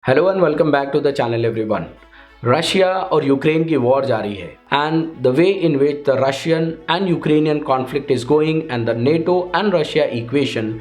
Hello and welcome back to the channel everyone. Russia और Ukraine की war जारी है and the way in which the Russian and Ukrainian conflict is going and the NATO and Russia equation,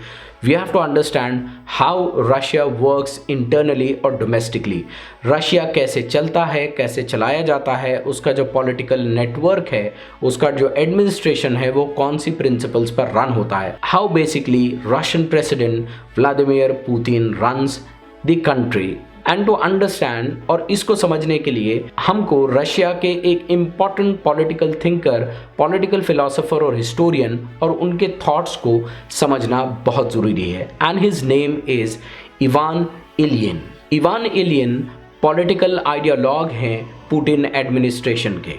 we have to understand how Russia works internally और domestically. Russia कैसे चलता है, कैसे चलाया जाता है, उसका जो पॉलिटिकल नेटवर्क है, उसका जो एडमिनिस्ट्रेशन है, वो कौन सी प्रिंसिपल्स पर रन होता है, how basically Russian president Vladimir Putin runs the country. And to understand और इसको समझने के लिए हमको रशिया के एक important political thinker, political philosopher और हिस्टोरियन और उनके थॉट्स को समझना बहुत ज़रूरी है। And his name is Ivan Ilyin. Ivan Ilyin political ideologue हैं पुतिन एडमिनिस्ट्रेशन के।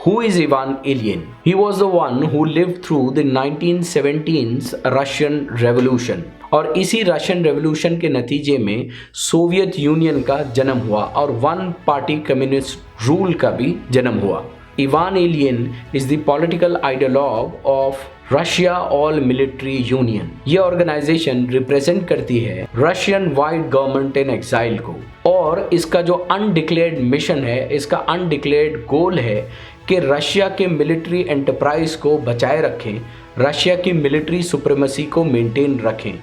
Who is Ivan Ilyin? He was the one who lived through the 1917's Russian Revolution और इसी रशियन रेवोल्यूशन के नतीजे में सोवियत यूनियन का जन्म हुआ और वन पार्टी कम्युनिस्ट रूल का भी जन्म हुआ। Ivan Ilyin is the political ideologue of Russia all military union. ये ऑर्गेनाइजेशन रिप्रेजेंट करती है Russian wide government in exile को और इसका जो अनडिक्लेयर्ड मिशन है, इसका अनडिक्लेयर्ड गोल है कि रशिया के मिलिट्री एंटरप्राइज को बचाए रखें, रशिया की मिलिट्री सुप्रीमेसी को मेंटेन रखें,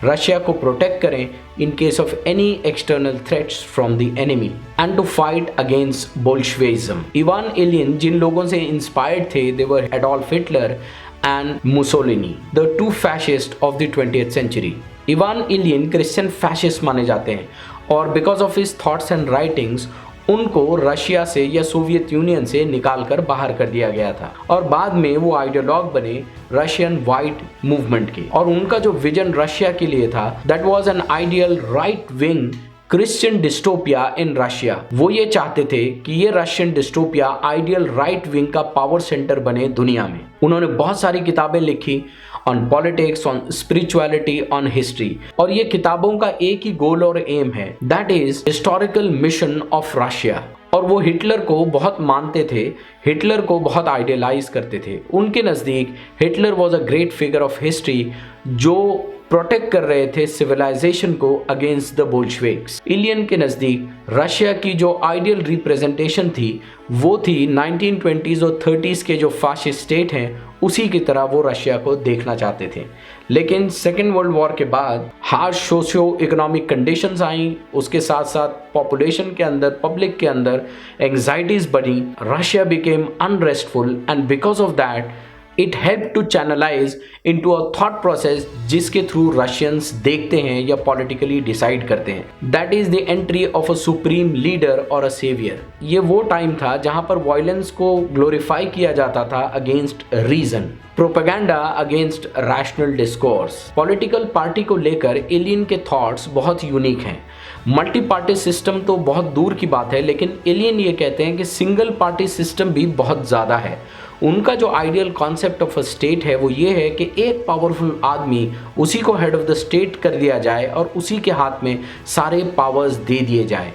रशिया को प्रोटेक्ट करें in case of any external threats from the enemy and to fight against Bolshevism. Ivan Ilyin जिन लोगों से इंस्पायर्ड थे, they were Adolf Hitler and Mussolini, the two fascists of the 20th century. Ivan Ilyin Christian fascist माने जाते हैं और because of his thoughts and writings उनको Russia से या सोवियत यूनियन से निकाल कर बाहर कर दिया गया था और बाद में वो आइडियोलॉग बने रशियन वाइट मूवमेंट के। और उनका जो विजन रशिया के लिए था, that was an ideal right wing Christian dystopia in Russia. वो ये चाहते थे कि ये Russian dystopia ideal right wing का पावर सेंटर बने दुनिया में। उन्होंने बहुत सारी किताबें लिखी on politics, on spirituality, on history और ये किताबों का एक ही गोल और एम है, that is historical mission of Russia. और वो हिटलर को बहुत मानते थे, हिटलर को बहुत आइडियलाइज करते थे। उनके नज़दीक Hitler was a great figure of history जो प्रोटेक्ट कर रहे थे सिविलाइजेशन को अगेंस्ट द बोल्शेविक्स। इलियन के नज़दीक रशिया की जो आइडियल रिप्रेजेंटेशन थी वो थी 1920s और 30s के जो फाशिस्ट स्टेट हैं उसी की तरह वो रशिया को देखना चाहते थे। लेकिन सेकेंड वर्ल्ड वॉर के बाद हार्श सोशियो इकोनॉमिक कंडीशंस आई, उसके साथ साथ पॉपुलेशन के अंदर, पब्लिक के अंदर एंग्जाइटीज बढ़ी, Russia became unrestful and because of that it help to channelise into a thought process जिसके थ्रू रशियंस देखते हैं या पॉलिटिकली डिसाइड करते हैं। That is the entry of a supreme leader और अ सेवियर। ये वो टाइम था जहां पर वायलेंस को ग्लोरीफाई किया जाता था against reason, propaganda against rational discourse. Political party को लेकर एलियन के थॉट्स बहुत यूनिक हैं। मल्टी पार्टी सिस्टम तो बहुत दूर की बात है, लेकिन एलियन ये कहते हैं कि सिंगल पार्टी सिस्टम भी बहुत ज़्यादा है। उनका जो ideal concept of a state है वो ये है कि एक पावरफुल आदमी, उसी को हेड ऑफ द स्टेट कर दिया जाए और उसी के हाथ में सारे पावर्स दे दिए जाए।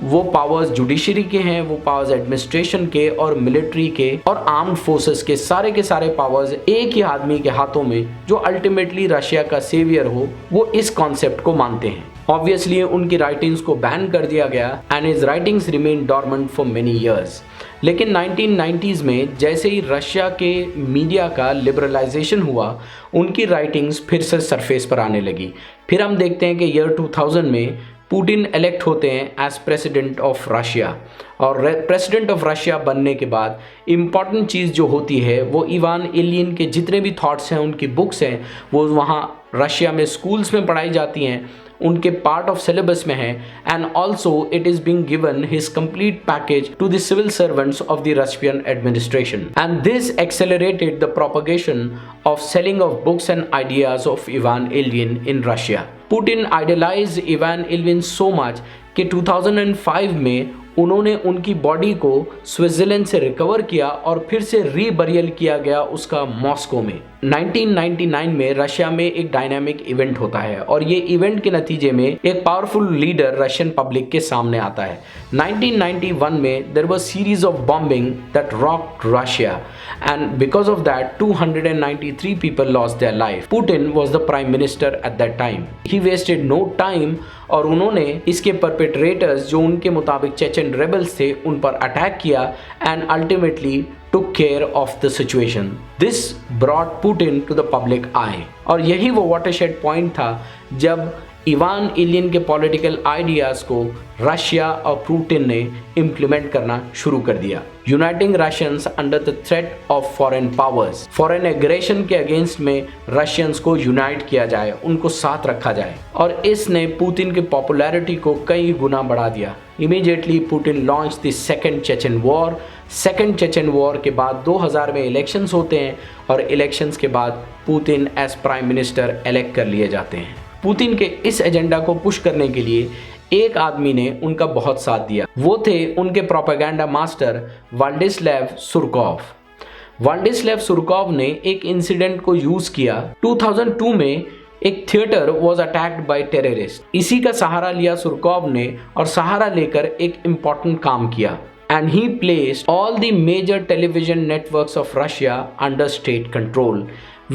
वो पावर्स जुडिशरी के हैं, वो पावर्स एडमिनिस्ट्रेशन के और मिलिट्री के और आर्म्ड फोर्सेस के सारे पावर्स एक ही आदमी के हाथों में, जो अल्टीमेटली रशिया का सेवियर हो। वो इस कॉन्सेप्ट को मानते हैं। ऑब्वियसली उनकी राइटिंग्स को बैन कर दिया गया and his writings remain dormant for many years. लेकिन 1990s में जैसे ही रशिया के मीडिया का लिबरलाइजेशन हुआ, उनकी राइटिंग्स फिर से सरफेस पर आने लगी। फिर हम देखते हैं कि ईयर 2000 में पुतिन इलेक्ट होते हैं एज प्रेसिडेंट ऑफ रशिया और प्रेसिडेंट ऑफ रशिया बनने के बाद इम्पॉर्टेंट चीज़ जो होती है वो इवान इलियन के जितने भी थॉट्स हैं, उनकी बुक्स हैं, वो वहाँ रशिया में स्कूल्स में पढ़ाई जाती हैं, उनके पार्ट ऑफ सिलेबस में है and also it is being given his complete package to the civil servants of the Russian administration and this accelerated the propagation of selling of books and ideas of Ivan Ilyin in Russia. Putin idealize Ivan Ilyin so much कि 2005 में उन्होंने उनकी body को Switzerland से recover किया और फिर से रीबरियल किया गया उसका मॉस्को में। 1999 में रशिया में एक डायनामिक इवेंट होता है और ये इवेंट के नतीजे में एक पावरफुल लीडर रशियन पब्लिक के सामने आता है। 1991 में there was series of bombing that rocked Russia and because of that 293 people lost their life. Putin was the prime minister at that time. He wasted no time और उन्होंने इसके perpetrators जो उनके मुताबिक चेचन रेबल्स थे उन पर attack किया and ultimately took care of the situation. This brought Putin to the public eye. और यही वो watershed point था जब इवान इलियन के पॉलिटिकल आइडियाज़ को रशिया और पुतिन ने इम्प्लीमेंट करना शुरू कर दिया। Uniting Russians under the threat of foreign powers, foreign aggression के अगेंस्ट में रशियंस को यूनाइट किया जाए, उनको साथ रखा जाए, और इसने पुतिन की पॉपुलैरिटी को कई गुना बढ़ा दिया। Immediately Putin launch the second Chechen war. Second Chechen war के बाद 2000 में इलेक्शंस होते हैं और इलेक्शंस के बाद Putin as prime minister elect कर लिए जाते हैं। पुतिन के इस एजेंडा को पुश करने के लिए एक आदमी ने उनका बहुत साथ दिया, वो थे उनके प्रोपेगेंडा मास्टर वाल्डिस्लैव सुरकॉव। वाल्डिस्लैव सुरकॉव ने एक इंसिडेंट को यूज किया। 2002 में एक theatre was attacked by terrorist. इसी का सहारा लिया सुरकॉव ने और सहारा लेकर एक इम्पॉर्टेंट काम किया। And he placed all the major television networks of Russia under state control,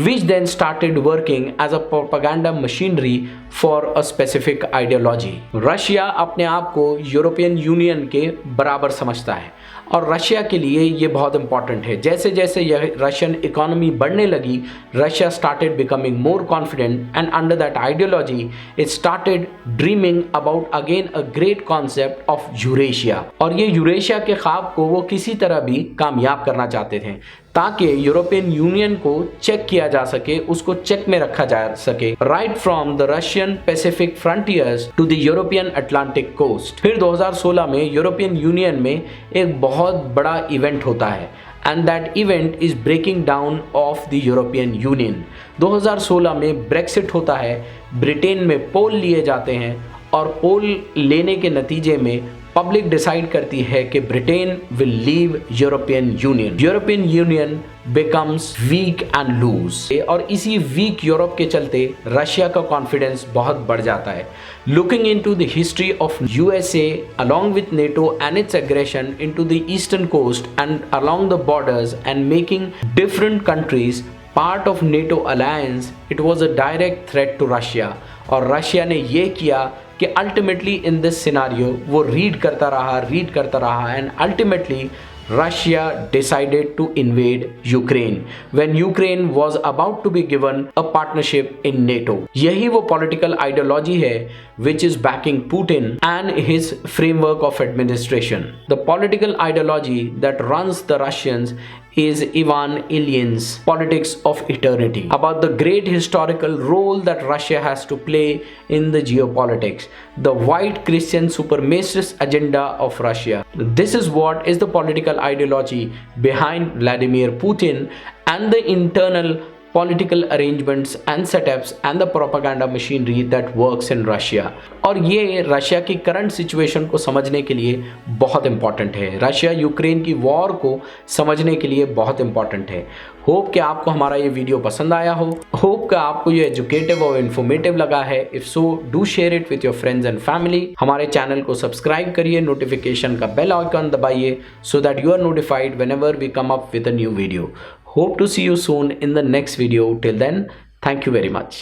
which then started working as a propaganda machinery for a specific ideology. Russia अपने आप को यूरोपियन यूनियन के बराबर समझता है और रशिया के लिए ये बहुत इंपॉर्टेंट है। जैसे जैसे यह रशियन इकोनॉमी बढ़ने लगी, Russia started becoming more confident and under that ideology it started dreaming about again a great concept of Eurasia. और ये यूरेशिया के ख्वाब को वो किसी तरह भी कामयाब करना चाहते थे ताकि यूरोपियन यूनियन को चेक किया जा सके, उसको चेक में रखा जा सके, right from the Russian Pacific frontiers to the European Atlantic coast. फिर 2016 में यूरोपियन यूनियन में एक बहुत बड़ा इवेंट होता है and that event is breaking down of the European Union. 2016 में ब्रेक्सिट होता है, ब्रिटेन में पोल लिए जाते हैं और पोल लेने के नतीजे में पब्लिक डिसाइड करती है कि Britain will leave European Union. European Union becomes weak and loose, और इसी वीक यूरोप के चलते रशिया का कॉन्फिडेंस बहुत बढ़ जाता है। Looking into the history of USA along with NATO and its aggression into the eastern coast and along the borders and making different countries part of NATO alliance, it was a direct threat to Russia। और Russia ने ये किया कि ultimately in this scenario वो read करता रहा and ultimately Russia decided to invade Ukraine when Ukraine was about to be given a partnership in NATO। यही वो political ideology है which is backing Putin and his framework of administration। The political ideology that runs the Russians is Ivan Ilyich's politics of eternity, about the great historical role that Russia has to play in the geopolitics, the white Christian supremacist agenda of Russia. This is what is the political ideology behind Vladimir Putin and the internal political arrangements and setups and the propaganda machinery that works in Russia। और ये Russia की current situation को समझने के लिए बहुत important है, Russia Ukraine की वॉर को समझने के लिए बहुत इंपॉर्टेंट है। होप कि आपको हमारा ये वीडियो पसंद आया हो, होप कि आपको ये एजुकेटिव और इन्फॉर्मेटिव लगा है। If so do share it with your friends and family. हमारे चैनल को सब्सक्राइब करिए, नोटिफिकेशन का बेल आइकन दबाइए so that you are notified whenever we come up with a new video. Hope to see you soon in the next video. Till then, thank you very much.